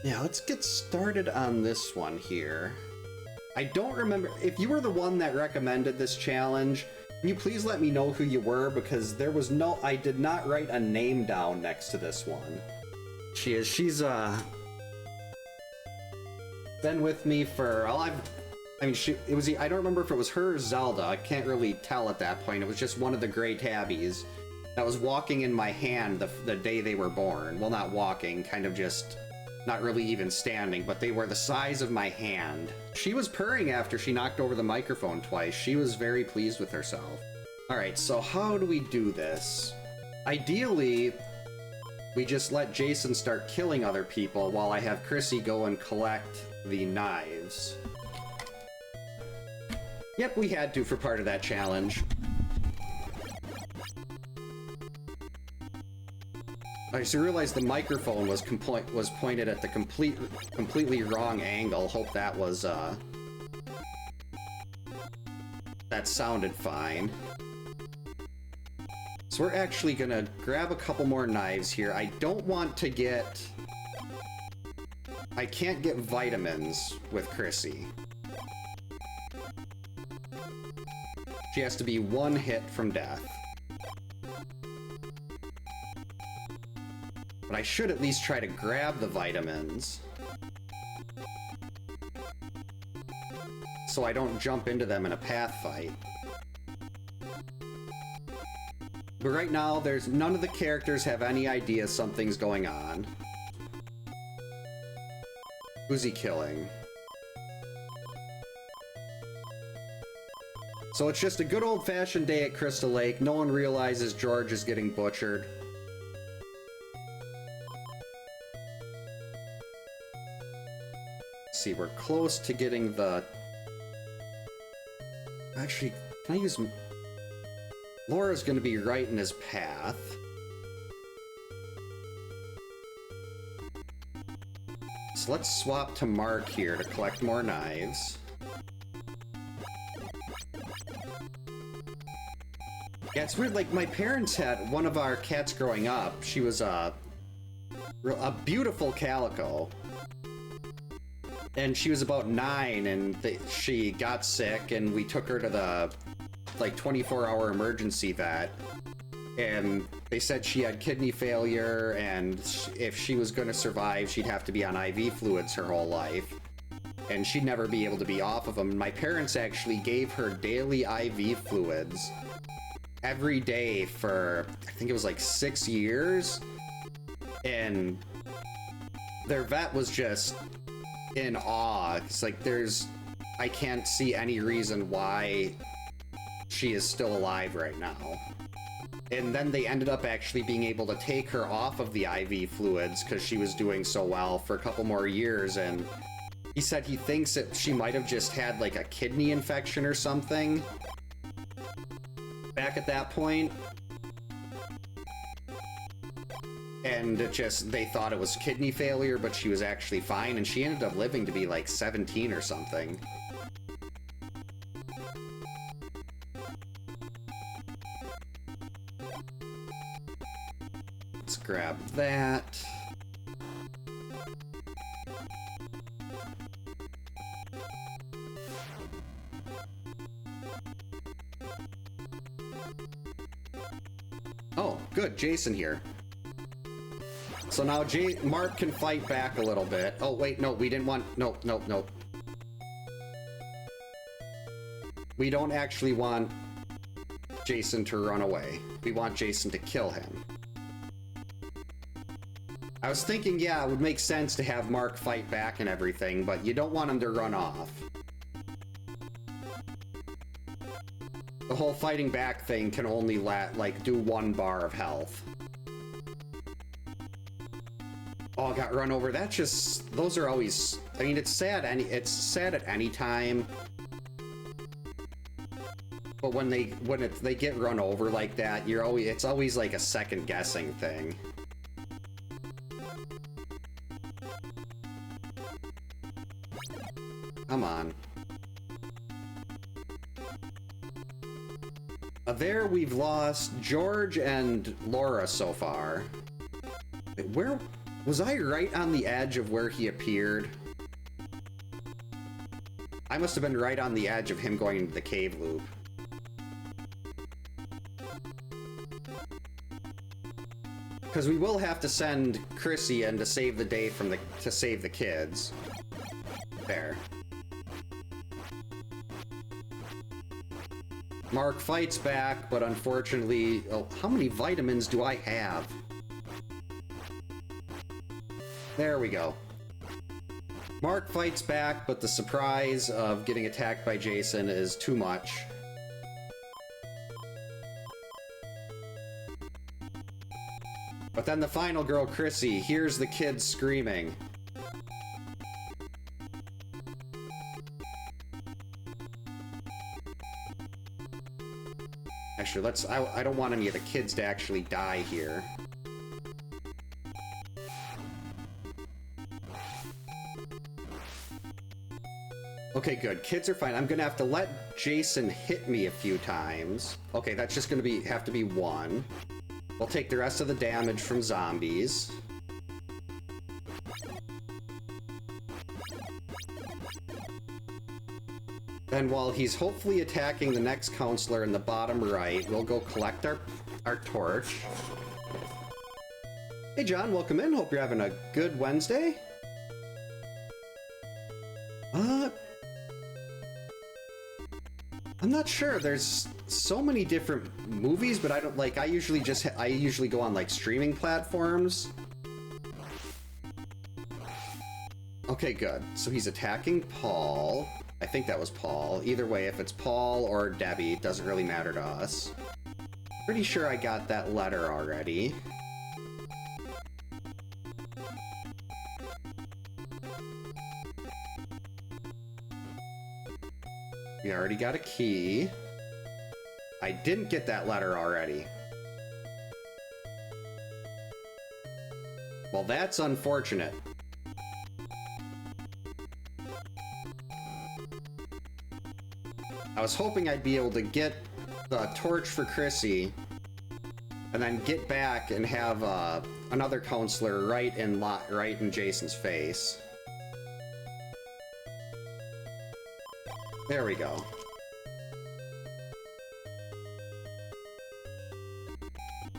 Yeah, let's get started on this one here. I don't remember, if you were the one that recommended this challenge, can you please let me know who you were, because there was no, I did not write a name down next to this one. She's been with me for, well, I mean, I don't remember if it was her or Zelda, I can't really tell at that point, it was just one of the gray tabbies that was walking in my hand the day they were born. Well, not walking, kind of just not really even standing, but they were the size of my hand. She was purring after she knocked over the microphone twice. She was very pleased with herself. Alright, so how do we do this? Ideally, we just let Jason start killing other people while I have Crissy go and collect the knives. Yep, we had to for part of that challenge. I just realized the microphone was pointed at the completely wrong angle. Hope that was, that sounded fine. So we're actually gonna grab a couple more knives here. I don't want to get... I can't get vitamins with Crissy. She has to be one hit from death. But I should at least try to grab the vitamins, so I don't jump into them in a path fight. But right now, none of the characters have any idea something's going on. Who's he killing? So it's just a good old-fashioned day at Crystal Lake. No one realizes George is getting butchered. See, we're close to getting the... Actually, can I use... Laura's gonna be right in his path. So let's swap to Mark here to collect more knives. Yeah, it's weird, like, my parents had one of our cats growing up. She was a beautiful calico. And she was about 9, and she got sick, and we took her to the, like, 24-hour emergency vet. And they said she had kidney failure, and if she was going to survive, she'd have to be on IV fluids her whole life. And she'd never be able to be off of them. My parents actually gave her daily IV fluids every day for, I think it was like 6 years. And their vet was just in awe. It's like, I can't see any reason why she is still alive right now. And then they ended up actually being able to take her off of the IV fluids because she was doing so well for a couple more years, and he said he thinks that she might have just had like a kidney infection or something back at that point. And they thought it was kidney failure, but she was actually fine, and she ended up living to be like 17 or something. Let's grab that. Oh, good, Jason here. So now Mark can fight back a little bit. Oh, wait, no, we didn't want... Nope, nope, nope. We don't actually want Jason to run away. We want Jason to kill him. I was thinking, yeah, it would make sense to have Mark fight back and everything, but you don't want him to run off. The whole fighting back thing can only do 1 bar of health. Oh, got run over. That just... Those are always... I mean, it's sad at any time. But when they get run over like that, it's always like a second guessing thing. Come on. There we've lost George and Laura so far. Wait, where Was I right on the edge of where he appeared? I must have been right on the edge of him going into the cave loop. Because we will have to send Crissy in to save the day from to save the kids. There. Mark fights back, but unfortunately... Oh, how many vitamins do I have? There we go. Mark fights back, but the surprise of getting attacked by Jason is too much. But then the final girl, Crissy, hears the kids screaming. Actually, I don't want any of the kids to actually die here. Okay, good. Kids are fine. I'm gonna have to let Jason hit me a few times. Okay, that's just gonna have to be one. We'll take the rest of the damage from zombies. Then while he's hopefully attacking the next counselor in the bottom right, we'll go collect our torch. Hey John, welcome in. Hope you're having a good Wednesday. I'm not sure. There's so many different movies, but I don't like. I usually go on like streaming platforms. Okay, good. So he's attacking Paul. I think that was Paul. Either way, if it's Paul or Debbie, it doesn't really matter to us. Pretty sure I got that letter already. We already got a key. I didn't get that letter already. Well, that's unfortunate. I was hoping I'd be able to get the torch for Crissy and then get back and have another counselor right in Jason's face. There we go.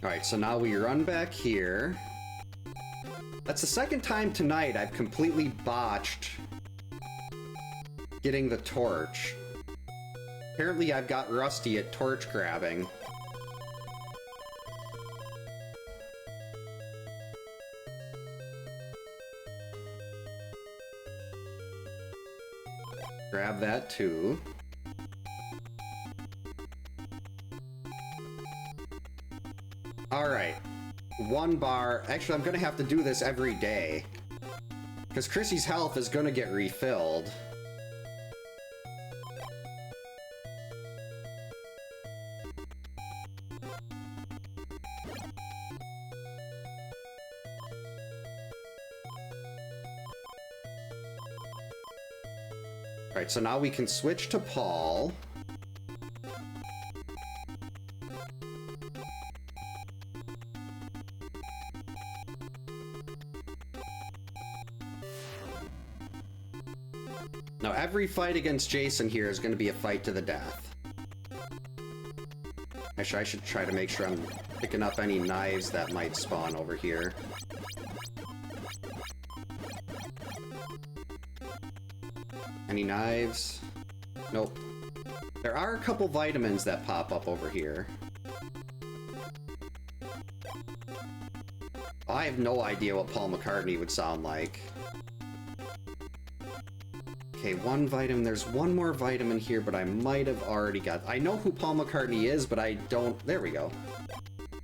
Alright, so now we run back here. That's the second time tonight I've completely botched getting the torch. Apparently I've got rusty at torch grabbing. Grab that too. Alright. 1 bar. Actually, I'm gonna have to do this every day. Because Crissy's health is gonna get refilled. Alright, so now we can switch to Paul. Now every fight against Jason here is going to be a fight to the death. Actually, I should try to make sure I'm picking up any knives that might spawn over here. Any knives? Nope. There are a couple vitamins that pop up over here. I have no idea what Paul McCartney would sound like. Okay, 1 vitamin. There's 1 more vitamin here, but I might have already got... I know who Paul McCartney is, but I don't... There we go.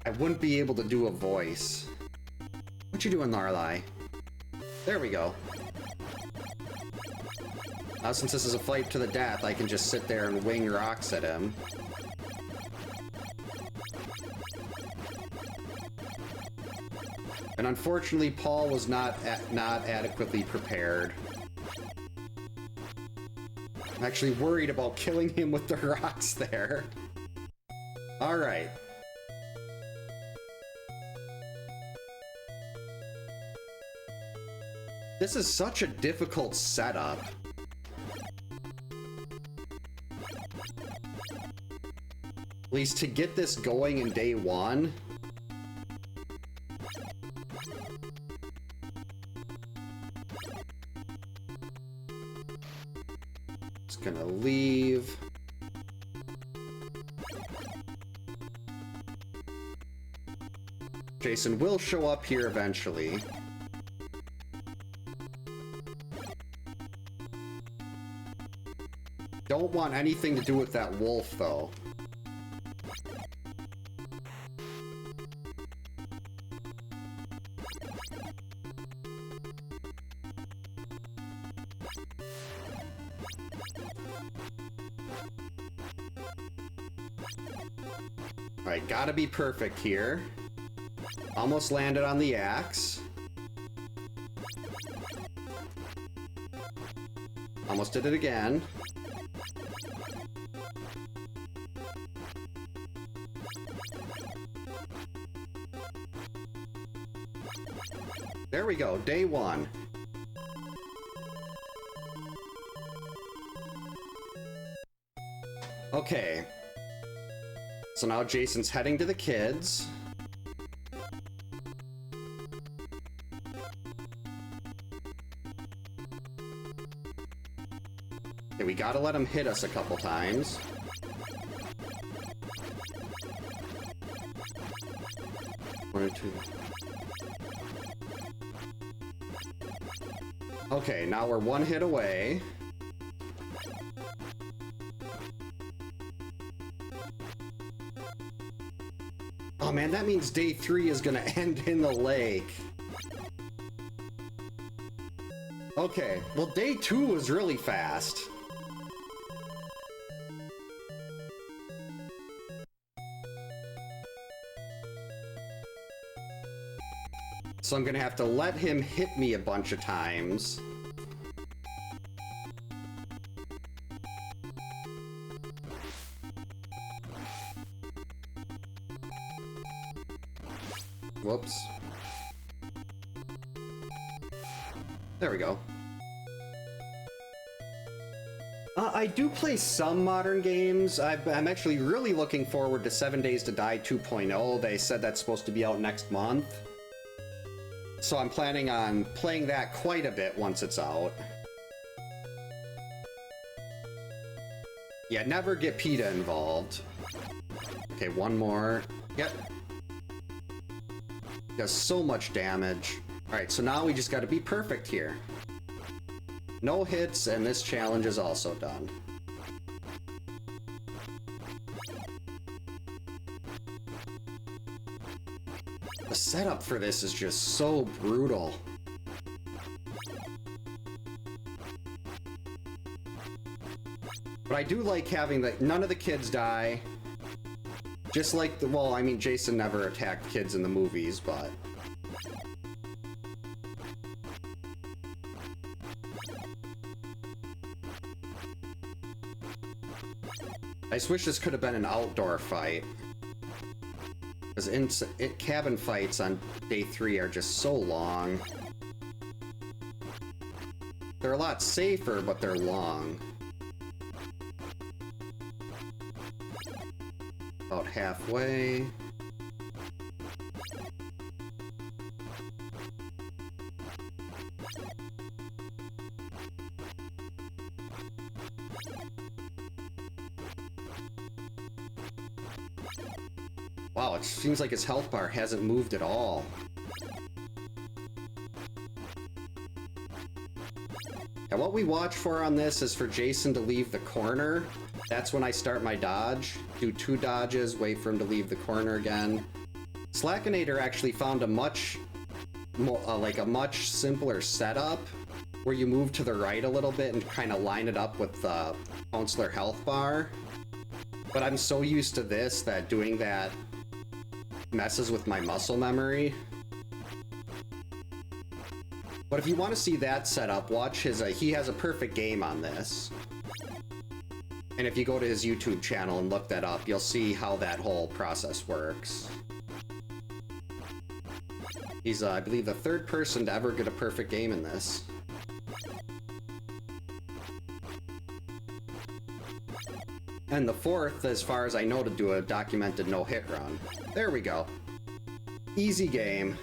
I wouldn't be able to do a voice. What you doing, Lorelai? There we go. Now, since this is a fight to the death, I can just sit there and wing rocks at him. And unfortunately, Paul was not adequately prepared. I'm actually worried about killing him with the rocks there. Alright. This is such a difficult setup. At least to get this going in day one. Just gonna leave. Jason will show up here eventually. Don't want anything to do with that wolf, though. Alright, gotta be perfect here. Almost landed on the axe. Almost did it again. There we go, day one. Okay. So now Jason's heading to the kids. Okay, we gotta let him hit us a couple times. One or two. Okay, now we're one hit away. Oh man, that means day 3 is gonna end in the lake. Okay, well day 2 was really fast. So I'm gonna have to let him hit me a bunch of times. Whoops. There we go. I do play some modern games. I'm actually really looking forward to 7 Days to Die 2.0. They said that's supposed to be out next month. So I'm planning on playing that quite a bit once it's out. Yeah, never get PETA involved. Okay, one more. Yep. Does so much damage. Alright, so now we just gotta be perfect here. No hits, and this challenge is also done. The setup for this is just so brutal. But I do like having none of the kids die. Just like well, I mean, Jason never attacked kids in the movies, but... I just wish this could have been an outdoor fight. Because cabin fights on day 3 are just so long. They're a lot safer, but they're long. About halfway. Wow, it seems like his health bar hasn't moved at all. And what we watch for on this is for Jason to leave the corner. That's when I start my dodge. Do 2 dodges, wait for him to leave the corner again. Slackinator actually found a much more, a much simpler setup where you move to the right a little bit and kind of line it up with the counselor health bar. But I'm so used to this that doing that messes with my muscle memory. But if you want to see that setup, watch his, he has a perfect game on this. And if you go to his YouTube channel and look that up, you'll see how that whole process works. He's, I believe, the 3rd person to ever get a perfect game in this. And the fourth, as far as I know, to do a documented no-hit run. There we go. Easy game.